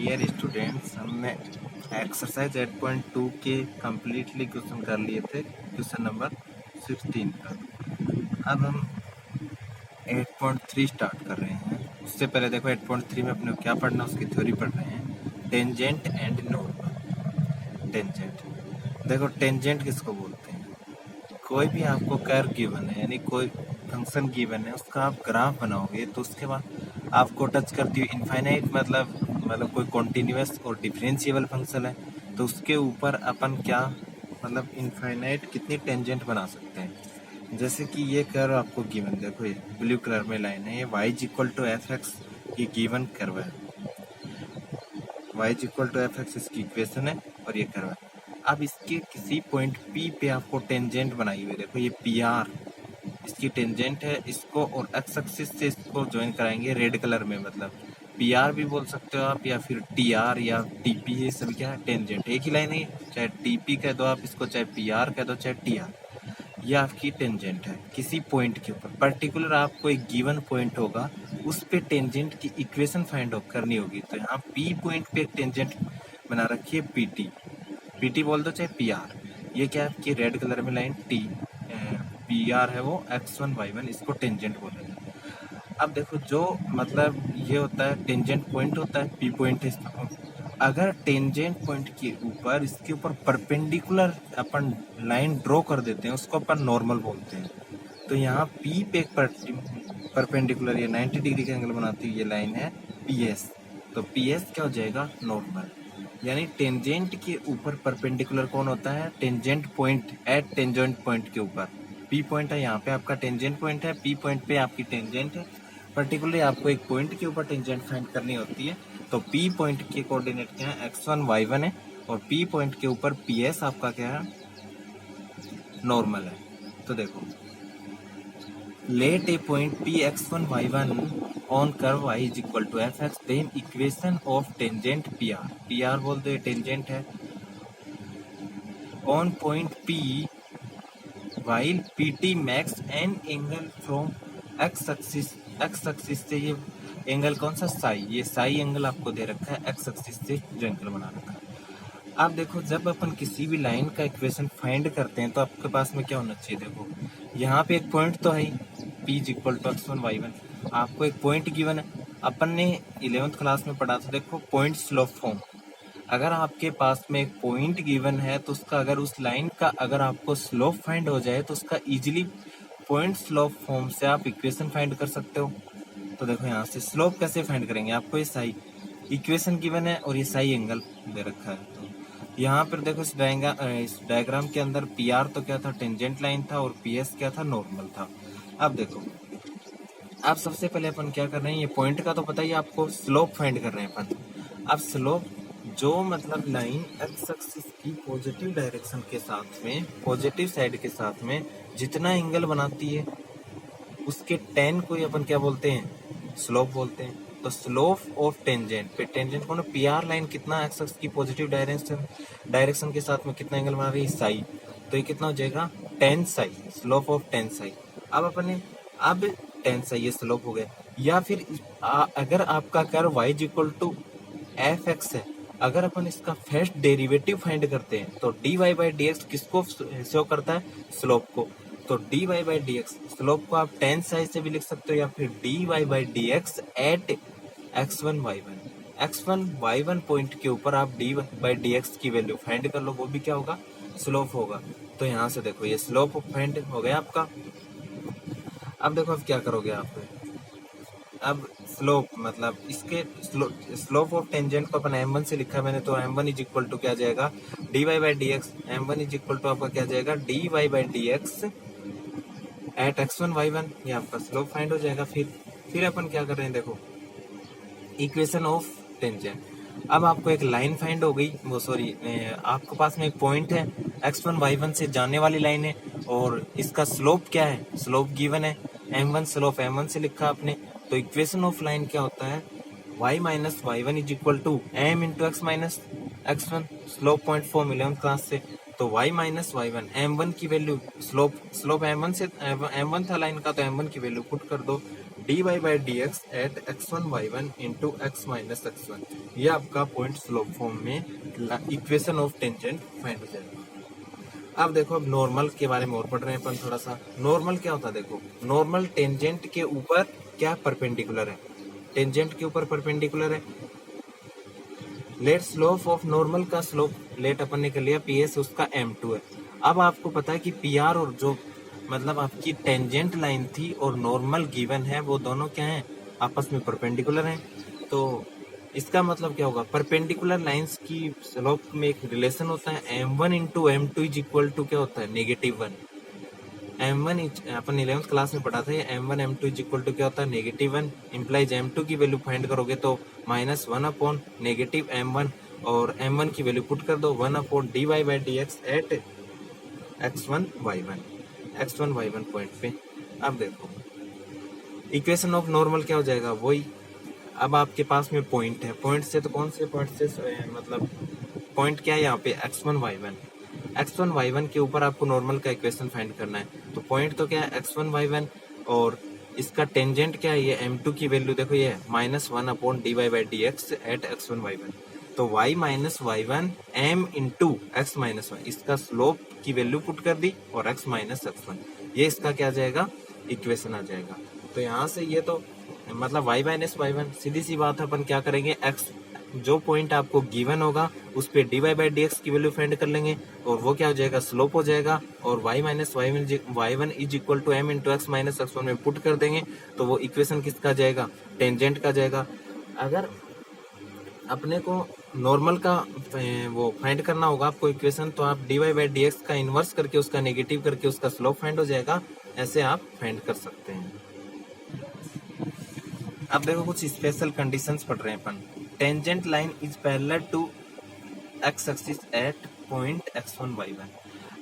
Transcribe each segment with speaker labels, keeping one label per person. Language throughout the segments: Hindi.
Speaker 1: डियर स्टूडेंट्स, हमने एक्सरसाइज 8.2 के कम्प्लीटली क्वेश्चन कर लिए थे, क्वेश्चन नंबर 16 का। अब हम 8.3 स्टार्ट कर रहे हैं। उससे पहले देखो 8.3 में अपने क्या पढ़ना, उसकी थ्योरी पढ़ रहे हैं, टेंजेंट एंड नॉर्मल। टेंजेंट देखो, टेंजेंट किसको बोलते हैं? कोई भी आपको कर्व गिवन है, यानी कोई फंक्शन गिवन है, उसका आप ग्राफ बनाओगे तो उसके बाद आपको टच करती हुई इनफाइनाइट मतलब कोई कॉन्टिन्यूअस और डिफरेंशिएबल फंक्शन है, तो उसके ऊपर अपन क्या मतलब इनफाइनाइट कितनी टेंजेंट बना सकते हैं। जैसे कि ये कर्व आपको गिवन, देखो ये ब्लू कलर में लाइन है, ये y equal to F X, ये गिवन कर्व है। y equal to F X इसकी इक्वेशन है और ये कर्व है। अब इसके किसी पॉइंट P पे आपको टेंजेंट बनाई हुई, देखो ये PR इसकी टेंजेंट है, इसको और एक्स एक्सिस से इसको ज्वाइन कराएंगे रेड कलर में, मतलब PR भी बोल सकते हो आप, या फिर TR या TP, ये सभी क्या है? टेंजेंट। एक ही लाइन है, चाहे TP कह दो आप इसको, चाहे PR कह दो, चाहे TR, ये आपकी टेंजेंट है किसी पॉइंट के ऊपर। पर्टिकुलर आपको एक गिवन पॉइंट होगा, उस पे टेंजेंट की इक्वेशन फाइंड आउट करनी होगी। तो यहाँ P पॉइंट पे एक टेंजेंट बना रखी है PT बोल दो चाहे PR। ये क्या है आपकी रेड कलर में लाइन PR है, वो x1 y1, इसको टेंजेंट बोलेंगे। अब देखो जो मतलब ये होता है टेंजेंट पॉइंट होता है, P पॉइंट है इसका। अगर टेंजेंट पॉइंट के ऊपर इसके ऊपर परपेंडिकुलर अपन लाइन ड्रॉ कर देते हैं, उसको अपन नॉर्मल बोलते हैं। तो यहाँ P पे एक परपेंडिकुलर ये 90 डिग्री का एंगल बनाती हुई ये लाइन है PS, तो PS क्या हो जाएगा? नॉर्मल। यानी टेंजेंट के ऊपर परपेंडिकुलर कौन होता है? Tangent point. At tangent point के ऊपर P पॉइंट है, यहाँ पे आपका टेंजेंट पॉइंट है, P पॉइंट पे आपकी टेंजेंट है। पर्टिकुलरली आपको एक पॉइंट के ऊपर टेंजेंट फाइंड करनी होती है, तो P पॉइंट के कोऑर्डिनेट क्या है? x1 y1 है, और P पॉइंट के ऊपर PS आपका क्या है? नॉर्मल है। तो देखो, let a point P x1 y1 on curve y is equal to F X, then equation of tangent PR बोल दो, ये टेंजेंट है, on point P while PT makes an angle from x axis से ये एंगल कौन सा? साई। ये साई एंगल आपको दे रखा है, एक्स एक्सिस से जो एंगल बना रखा है। आप देखो, जब अपन किसी भी लाइन का इक्वेशन फाइंड करते हैं तो आपके पास में क्या होना चाहिए? देखो यहाँ पे एक पॉइंट तो है ही, P is equal to x1 y1, आपको एक पॉइंट गिवन है। अपन ने 11th क्लास में पढ़ा था, देखो पॉइंट स्लोप फॉर्म। अगर आपके पास में एक पॉइंट गिवन है तो उसका अगर उस लाइन का अगर आपको स्लोप फाइंड हो जाए तो उसका इजीली पॉइंट स्लोप फॉर्म से आप इक्वेशन फाइंड कर सकते हो। तो देखो यहाँ से स्लोप कैसे फाइंड करेंगे? आपको ये साई इक्वेशन गिवन है और ये साई एंगल दे रखा है। तो यहाँ पर देखो इस डायग्राम के अंदर PR तो क्या था? टेंजेंट लाइन था, और PS क्या था? नॉर्मल था। अब देखो, अब सबसे पहले अपन क्या कर रहे हैं, ये पॉइंट का तो पता ही आपको, स्लोप फाइंड कर रहे हैं अपन। अब स्लोप जो मतलब लाइन एक्स एक्सिस की पॉजिटिव डायरेक्शन के साथ में, पॉजिटिव साइड के साथ में जितना एंगल बनाती है, उसके टेन को ही अपन क्या बोलते हैं? स्लोप बोलते हैं। तो स्लोप ऑफ टेंजेंट पे टेंजेंट को ना PR लाइन कितना एक्स एक्सिस की पॉजिटिव डायरेक्शन के साथ में कितना एंगल बना रही है? साई। तो ये कितना हो जाएगा? 10 साई, स्लोप ऑफ 10 साई। अब अपने अब 10 साई ये स्लोप हो गया। या फिर अगर आपका curve y equal to F X है, अगर अपन इसका फर्स्ट डेरिवेटिव फाइंड करते हैं तो dy बाई डी एक्स किसको शो करता है? स्लोप को। तो dy by d x slope को आप 10 साइज से भी लिख सकते हो, या फिर dy by d x at x1 y1 point के ऊपर आप dy बाई डी एक्स की वैल्यू फाइंड कर लो, वो भी क्या होगा? स्लोप होगा। तो यहाँ से देखो ये स्लोप फाइंड हो गया आपका। अब देखो अब क्या करोगे आप? अब स्लोप मतलब इसके स्लोप ऑफ टेंजेंट को अपन m1 से लिखा मैंने, तो m1 इज इक्वल टू क्या जाएगा? dy by d x. m1 is equal to आपका क्या जाएगा? dy by d x at x1 y1, ये आपका स्लोप फाइंड हो जाएगा। फिर अपन क्या कर रहे हैं? देखो इक्वेशन ऑफ टेंजेंट। अब आपको एक लाइन फाइंड हो गई, वो सॉरी आपके पास में एक पॉइंट है, x1 y1 से जाने वाली लाइन है, और इसका स्लोप क्या है? स्लोप गिवन है m1, स्लोप m1 से लिखा आपने। तो इक्वेशन ऑफ लाइन क्या होता है? y minus y1 is equal to m into x minus x1, slope 0.4 मिले क्लास से। तो y माइनस y1 m1 की वैल्यू, स्लोप m1 से m1 था लाइन का, तो m1 की वैल्यू पुट कर दो dy by d x at x1 y1 into x minus x1, ये आपका पॉइंट स्लोप फॉर्म में इक्वेशन ऑफ टेंजेंट फाइंड हो जाएगा। अब देखो, अब नॉर्मल के बारे में और पढ़ रहे हैं अपन थोड़ा सा। नॉर्मल क्या होता है? देखो, नॉर्मल टेंजेंट के ऊपर क्या परपेंडिकुलर है, टेंजेंट के ऊपर परपेंडिकुलर है। लेट स्लोप ऑफ नॉर्मल का स्लोप लेट अपन ने कर लिया PS, उसका m2 है। अब आपको पता है कि PR और जो मतलब आपकी टेंजेंट लाइन थी और नॉर्मल गिवन है, वो दोनों क्या हैं? आपस में परपेंडिकुलर हैं। तो इसका मतलब क्या होगा? परपेंडिकुलर लाइंस की स्लोप में एक रिलेशन होता है, m1 into m2 is equal to क्या होता है? -1। m1 अपन 11th क्लास में पढ़ा था, m1 m2 is equal to क्या होता है? -1। इम्प्लाइज m2 की वैल्यू फाइंड करोगे तो -1 अपॉन नेगेटिव m1, और m1 की वैल्यू पुट कर दो 1 upon dy by d x at x1 y1 point पे। अब देखो, इक्वेशन ऑफ नॉर्मल क्या हो जाएगा? वही। अब आपके पास में पॉइंट है, पॉइंट से तो कौन से पॉइंट से मतलब पॉइंट क्या है यहाँ पे? x1 y1 के ऊपर आपको नॉर्मल का इक्वेशन फाइंड करना है। तो पॉइंट तो क्या है? x1 y1, और इसका टेंजेंट क्या है? ये m2 की वैल्यू देखो, ये है -1 upon dy by d x at x1 y1। तो y minus y1 m into x minus one, इसका स्लोप की वैल्यू पुट कर दी, और x माइनस x1, ये इसका क्या आ जाएगा? इक्वेशन आ जाएगा। तो यहाँ से ये तो मतलब y माइनस y1, सीधी सी बात है, अपन क्या करेंगे? x जो पॉइंट आपको गिवन होगा उस पे dy बाई डी एक्स की वैल्यू फाइंड कर लेंगे, और वो क्या हो जाएगा? स्लोप हो जाएगा, और y minus y1 is equal to m into x minus x1 में पुट कर देंगे, तो वो इक्वेशन किसका जाएगा? टेंजेंट का जाएगा। अगर अपने को नॉर्मल का वो फाइंड करना होगा आपको इक्वेशन, तो आप dy बाई डी एक्स का इन्वर्स करके उसका नेगेटिव करके उसका स्लोप फाइंड हो जाएगा, ऐसे आप फाइंड कर सकते हैं। अब देखो, कुछ स्पेशल कंडीशंस पढ़ रहे हैं अपन। Tangent line is parallel to X axis at point x1 y1।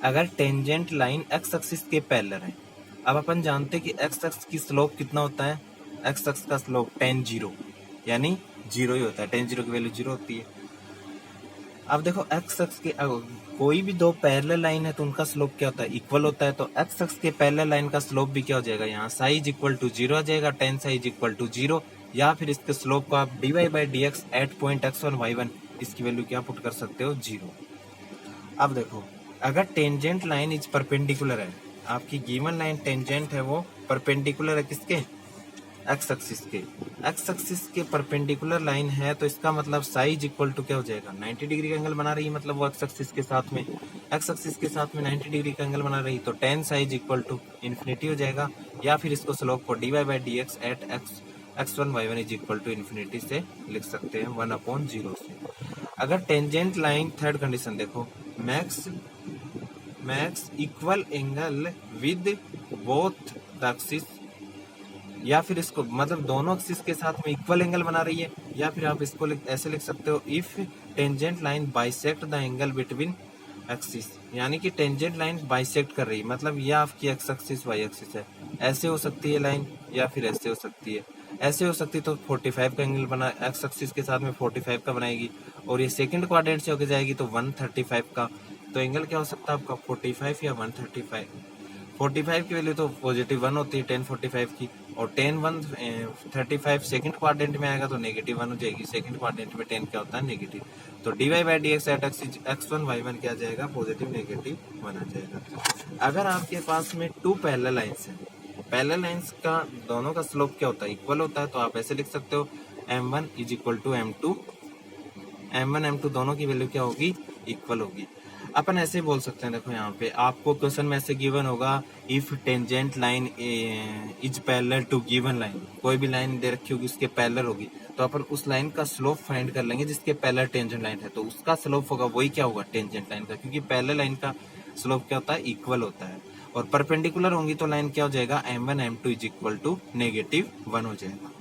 Speaker 1: अगर टेंजेंट लाइन एक्स एक्सिस के पैरेलल है, अब अपन जानते हैं कि एक्स एक्स की स्लोप कितना होता है? एक्स एक्स का स्लोप tan 0, यानी 0 ही होता है, tan 0 की वैल्यू 0 होती है। अब देखो, एक्स एक्स के कोई भी दो पैरेलल लाइन है तो उनका स्लोप क्या होता है? इक्वल होता है। तो एक्स एक्स के पैरेलल लाइन का स्लोप भी क्या हो जाएगा? यहाँ साई इज इक्वल टू 0 आ जाएगा, tan psi is equal to 0, या फिर इसके स्लोप को आप dy by d x at point x1 y1, इसकी वैल्यू क्या पुट कर सकते हो? 0। अब देखो, अगर टेंजेंट लाइन इज परपेंडिकुलर है, आपकी गिवन लाइन टेंजेंट है वो परपेंडिकुलर है किसके? एक्स एक्सिस के। एक्स एक्सिस के परपेंडिकुलर लाइन है, तो इसका मतलब साई इज इक्वल टू क्या हो जाएगा? 90 डिग्री का एंगल बना रही है, मतलब वो एक्स एक्सिस के साथ में 90 डिग्री का एंगल बना रही, तो tan psi is equal to infinity हो जाएगा, या फिर इसको स्लोप को dy by d x at x1 y1 is equal to infinity से लिख सकते हैं 1 अपॉन 0 से। अगर टेंजेंट लाइन, थर्ड कंडीशन देखो, makes equal angle with both the axis, या फिर इसको मतलब दोनों एक्सिस के साथ में इक्वल एंगल बना रही है, या फिर आप इसको ऐसे लिख सकते हो, if tangent line bisect the angle between axis, यानी कि टेंजेंट लाइन बाइसेक्ट कर रही है, मतलब ये आपकी एक्स एक्सिस वाई एक्सिस है, ऐसे हो सकती है लाइन, या फिर ऐसे हो सकती है। ऐसे हो सकती तो 45 का एंगल बना, एक्स एक्सिस के साथ में 45 का बनाएगी, और ये सेकंड क्वाड्रेंट से होकर जाएगी तो 135 का। तो एंगल क्या हो सकता है आपका? 45 या 135। 45 की वैल्यू तो पॉजिटिव 1 होती है tan 45 की, और tan 135 सेकंड क्वाड्रेंट में आएगा तो नेगेटिव 1 हो जाएगी। सेकंड क्वाड्रेंट में tan क्या होता है? नेगेटिव। तो dy by d x at x1 y1 क्या आ जाएगा? पॉजिटिव नेगेटिव 1 आ जाएगा। अगर आपके पास में टू पैरेलल लाइंस हैं, पैरेलल लाइंस का दोनों का स्लोप क्या होता है? इक्वल होता है, तो आप ऐसे लिख सकते हो m1 is equal to m2, m1 m2 दोनों की वैल्यू क्या होगी? इक्वल होगी। अपन ऐसे बोल सकते हैं, देखो यहाँ पे आपको क्वेश्चन में ऐसे गिवन होगा, if tangent line is parallel to given line, कोई भी लाइन दे रखी होगी उसके पैरेलल होगी, तो अपन उस लाइन का स्लोप फाइंड कर लेंगे जिसके पैरेलल टेंजेंट लाइन है, तो उसका स्लोप होगा वही क्या होगा? टेंजेंट लाइन का, क्योंकि पैरेलल लाइन का स्लोप क्या होता है? इक्वल होता है। और परपेंडिकुलर होंगी तो लाइन क्या हो जाएगा? m1 m2 is equal to -1 हो जाएगा।